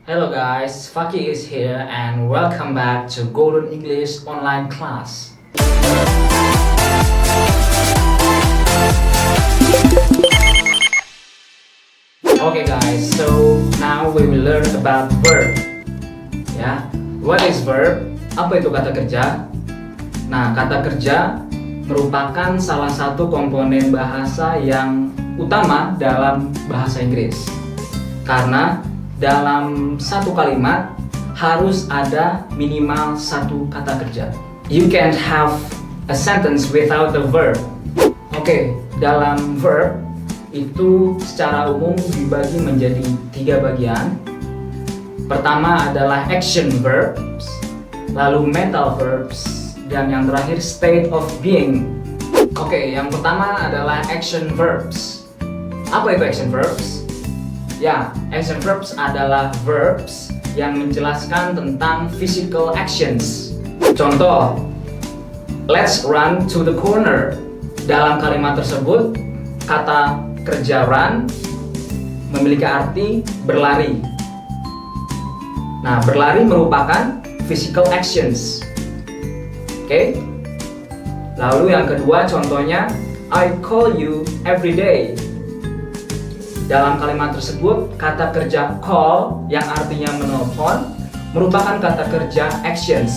Hello guys, Faki is here and welcome back to Golden English online class. Okay guys, so now we will learn about verb. Ya, what is verb? Apa itu kata kerja? Nah, kata kerja merupakan salah satu komponen bahasa yang utama dalam bahasa Inggris. Karena dalam satu kalimat harus ada minimal satu kata kerja. You can't have a sentence without the verb. Oke, dalam verb itu secara umum dibagi menjadi 3 bagian. Pertama adalah action verbs, lalu mental verbs, dan yang terakhir state of being. Oke, yang pertama adalah action verbs. Apa itu action verbs? Ya, action verbs adalah verbs yang menjelaskan tentang physical actions. Contoh, let's run to the corner. Dalam kalimat tersebut, kata kerja run memiliki arti berlari. Nah, berlari merupakan physical actions. Oke? Lalu yang kedua contohnya, I call you every day. Dalam kalimat tersebut, kata kerja call yang artinya menelpon merupakan kata kerja actions.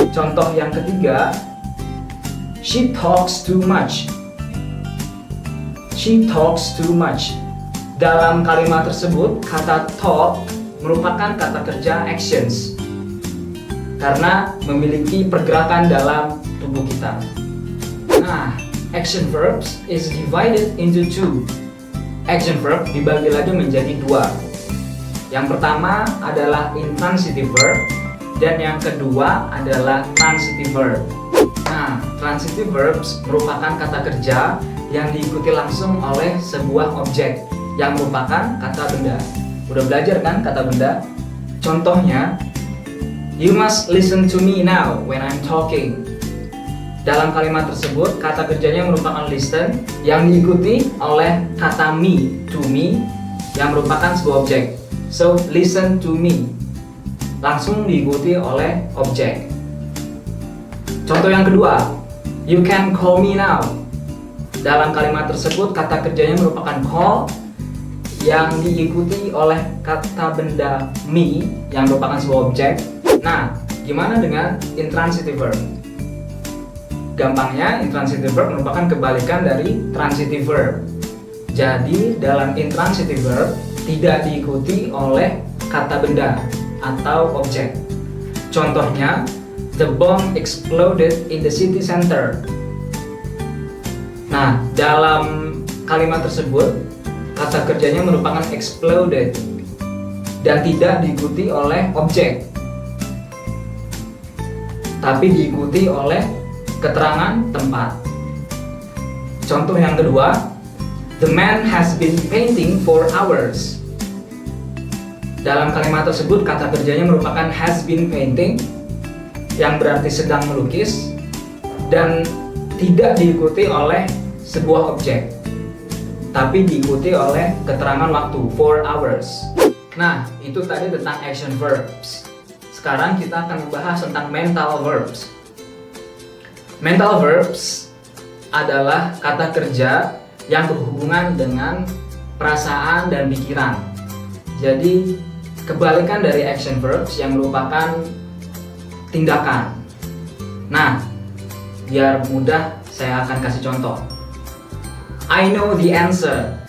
Contoh yang ketiga, she talks too much. She talks too much. Dalam kalimat tersebut, kata talk merupakan kata kerja actions karena memiliki pergerakan dalam tubuh kita. Nah, action verbs is divided into 2. Action verb dibagi lagi menjadi 2. Yang pertama adalah intransitive verb dan yang kedua adalah transitive verb. Nah, transitive verbs merupakan kata kerja yang diikuti langsung oleh sebuah objek yang merupakan kata benda. Udah belajar kan kata benda? Contohnya, you must listen to me now when I'm talking. Dalam kalimat tersebut, kata kerjanya merupakan listen yang diikuti oleh kata me, to me, yang merupakan sebuah objek. So, listen to me. Langsung diikuti oleh objek. Contoh yang kedua, you can call me now. Dalam kalimat tersebut, kata kerjanya merupakan call yang diikuti oleh kata benda me, yang merupakan sebuah objek. Nah, gimana dengan intransitive verb? Gampangnya, intransitive verb merupakan kebalikan dari transitive verb. Jadi, dalam intransitive verb tidak diikuti oleh kata benda atau objek. Contohnya, the bomb exploded in the city center. Nah, dalam kalimat tersebut, kata kerjanya merupakan exploded dan tidak diikuti oleh objek, tapi diikuti oleh keterangan tempat. Contoh yang kedua, the man has been painting for hours. Dalam kalimat tersebut, kata kerjanya merupakan has been painting, yang berarti sedang melukis, dan tidak diikuti oleh sebuah objek, tapi diikuti oleh keterangan waktu, 4 hours. Nah, itu tadi tentang action verbs. Sekarang kita akan membahas tentang mental verbs. Mental verbs adalah kata kerja yang berhubungan dengan perasaan dan pikiran. Jadi, kebalikan dari action verbs yang merupakan tindakan. Nah, biar mudah saya akan kasih contoh. I know the answer.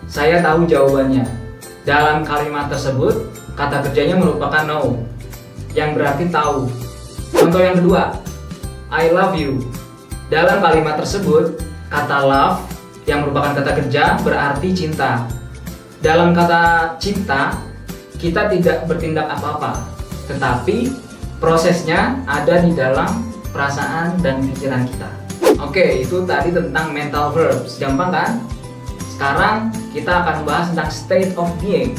Saya tahu jawabannya. Dalam kalimat tersebut, kata kerjanya merupakan know, yang berarti tahu. Contoh yang kedua, I love you. Dalam kalimat tersebut, kata love yang merupakan kata kerja berarti cinta. Dalam kata cinta, kita tidak bertindak apa-apa, tetapi prosesnya ada di dalam perasaan dan pikiran kita. Oke, itu tadi tentang mental verbs. Gampang kan? Sekarang kita akan membahas tentang state of being.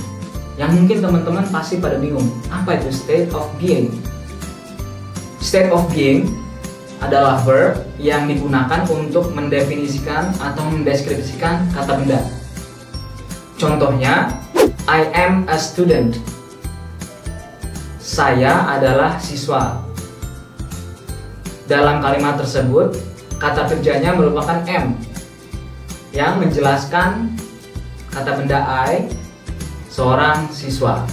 Yang mungkin teman-teman pasti pada bingung, apa itu state of being? State of being adalah verb yang digunakan untuk mendefinisikan atau mendeskripsikan kata benda. Contohnya, I am a student. Saya adalah siswa. Dalam kalimat tersebut, kata kerjanya merupakan am yang menjelaskan kata benda I, seorang siswa.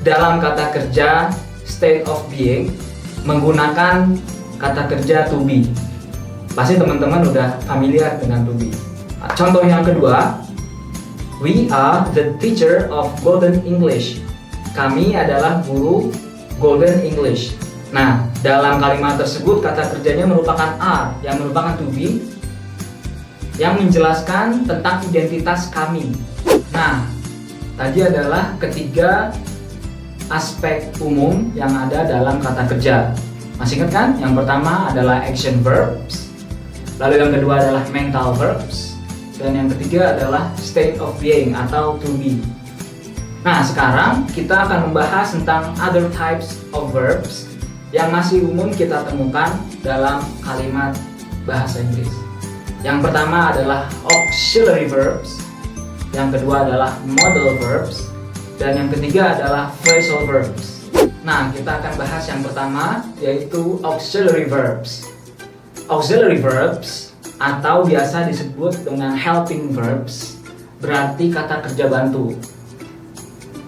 Dalam kata kerja state of being menggunakan kata kerja to be. Pasti teman-teman udah familiar dengan to be. Contoh yang kedua, we are the teacher of Golden English. Kami adalah guru Golden English. Nah, dalam kalimat tersebut kata kerjanya merupakan are yang merupakan to be yang menjelaskan tentang identitas kami. Nah, tadi adalah ketiga aspek umum yang ada dalam kata kerja. Masih ingat kan? Yang pertama adalah action verbs, lalu yang kedua adalah mental verbs, dan yang ketiga adalah state of being atau to be. Nah, sekarang kita akan membahas tentang other types of verbs yang masih umum kita temukan dalam kalimat bahasa Inggris. Yang pertama adalah auxiliary verbs, yang kedua adalah modal verbs, dan yang ketiga adalah phrasal verbs. Nah, kita akan bahas yang pertama, yaitu auxiliary verbs. Auxiliary verbs atau biasa disebut dengan helping verbs berarti kata kerja bantu.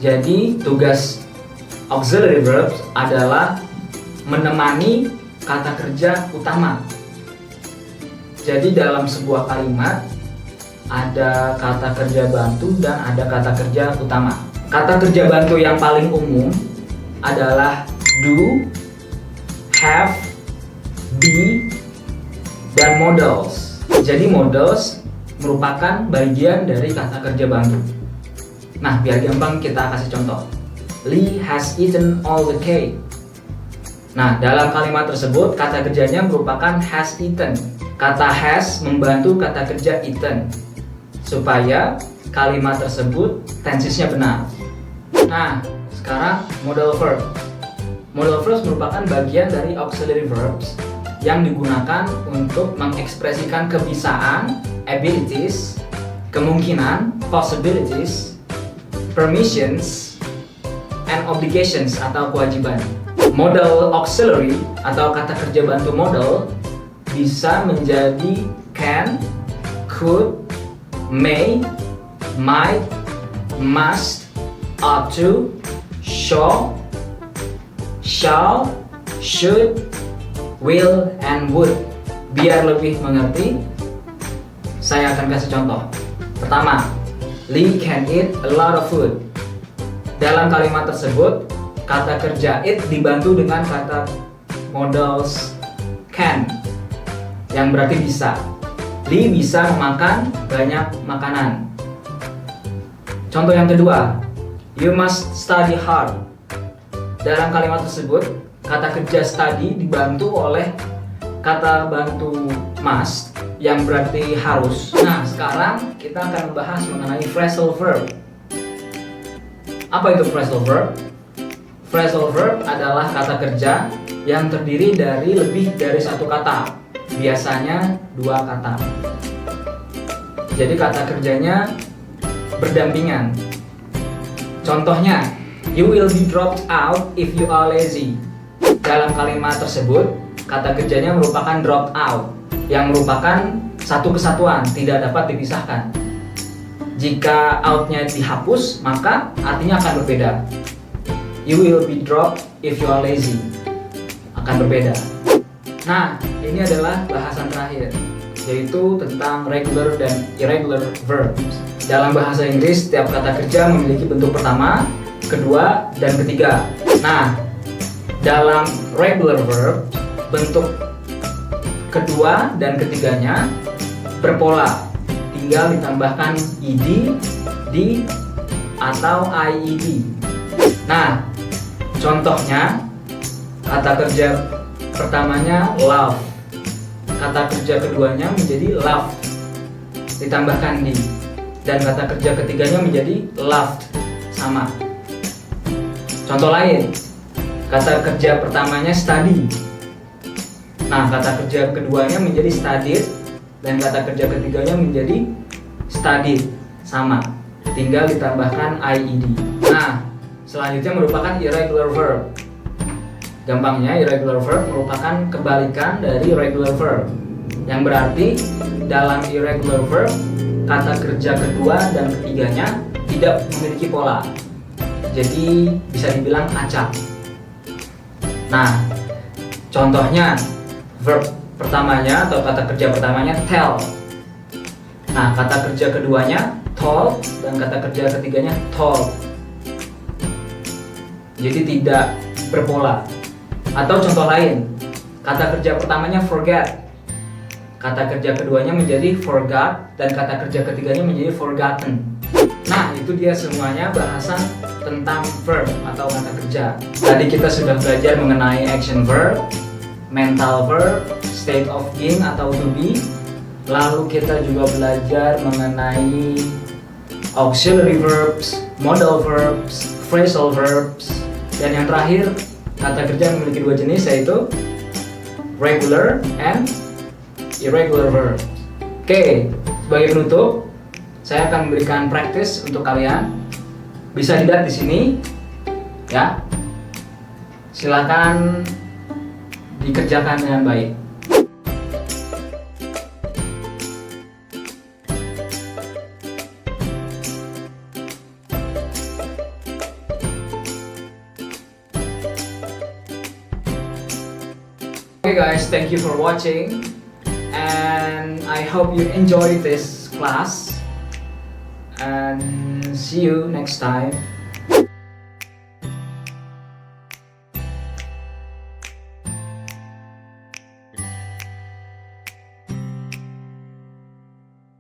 Jadi tugas auxiliary verbs adalah menemani kata kerja utama. Jadi dalam sebuah kalimat ada kata kerja bantu dan ada kata kerja utama. Kata kerja bantu yang paling umum adalah do, have, be, dan modals. Jadi modals merupakan bagian dari kata kerja bantu. Nah, biar gampang kita kasih contoh. Lee has eaten all the cake. Nah, dalam kalimat tersebut kata kerjanya merupakan has eaten. Kata has membantu kata kerja eaten supaya kalimat tersebut tensisnya benar. Nah, sekarang modal verb. Modal verbs merupakan bagian dari auxiliary verbs yang digunakan untuk mengekspresikan kebisaan, abilities, kemungkinan, possibilities, permissions, and obligations atau kewajiban. Modal auxiliary atau kata kerja bantu modal bisa menjadi can, could, may, might, must, ought to, shall, should, will, and would. Biar lebih mengerti, saya akan kasih contoh. Pertama, Lee can eat a lot of food. Dalam kalimat tersebut, kata kerja eat dibantu dengan kata modals can, yang berarti bisa. Lee bisa memakan banyak makanan. Contoh yang kedua, you must study hard. Dalam kalimat tersebut, kata kerja study dibantu oleh kata bantu must yang berarti harus. Nah, sekarang kita akan membahas mengenai phrasal verb. Apa itu phrasal verb? Phrasal verb adalah kata kerja yang terdiri dari lebih dari satu kata, biasanya dua kata. Jadi kata kerjanya berdampingan. Contohnya, you will be dropped out if you are lazy. Dalam kalimat tersebut, kata kerjanya merupakan dropped out, yang merupakan satu kesatuan, tidak dapat dipisahkan. Jika outnya dihapus, maka artinya akan berbeda. You will be dropped if you are lazy. Akan berbeda. Nah, ini adalah bahasan terakhir, yaitu tentang regular dan irregular verbs. Dalam bahasa Inggris, setiap kata kerja memiliki bentuk pertama, kedua, dan ketiga. Nah, dalam regular verb, bentuk kedua dan ketiganya berpola, tinggal ditambahkan ed, d, atau ied. Nah, contohnya kata kerja pertamanya love, kata kerja keduanya menjadi loved, ditambahkan d, dan kata kerja ketiganya menjadi loved, sama. Contoh lain, kata kerja pertamanya study. Nah, kata kerja keduanya menjadi studied, dan kata kerja ketiganya menjadi studied, sama. tinggal ditambahkan ed. Nah, selanjutnya merupakan irregular verb. Gampangnya, irregular verb merupakan kebalikan dari regular verb, yang berarti dalam irregular verb kata kerja kedua dan ketiganya tidak memiliki pola, jadi bisa dibilang acak. Nah, contohnya verb pertamanya atau kata kerja pertamanya tell. Nah, kata kerja keduanya told dan kata kerja ketiganya told, jadi tidak berpola. Atau contoh lain, kata kerja pertamanya forget, kata kerja keduanya menjadi forgot, dan kata kerja ketiganya menjadi forgotten. Nah, itu dia semuanya bahasan tentang verb atau kata kerja. Tadi kita sudah belajar mengenai action verb, mental verb, state of being atau to be. Lalu kita juga belajar mengenai auxiliary verbs, modal verbs, phrasal verbs, dan yang terakhir kata kerja memiliki dua jenis, yaitu regular and irregular verb. Oke, sebagai penutup, saya akan memberikan practice untuk kalian. Bisa dilihat di sini, ya. Silakan dikerjakan dengan baik. Okay guys, thank you for watching, and I hope you enjoyed this class, and see you next time.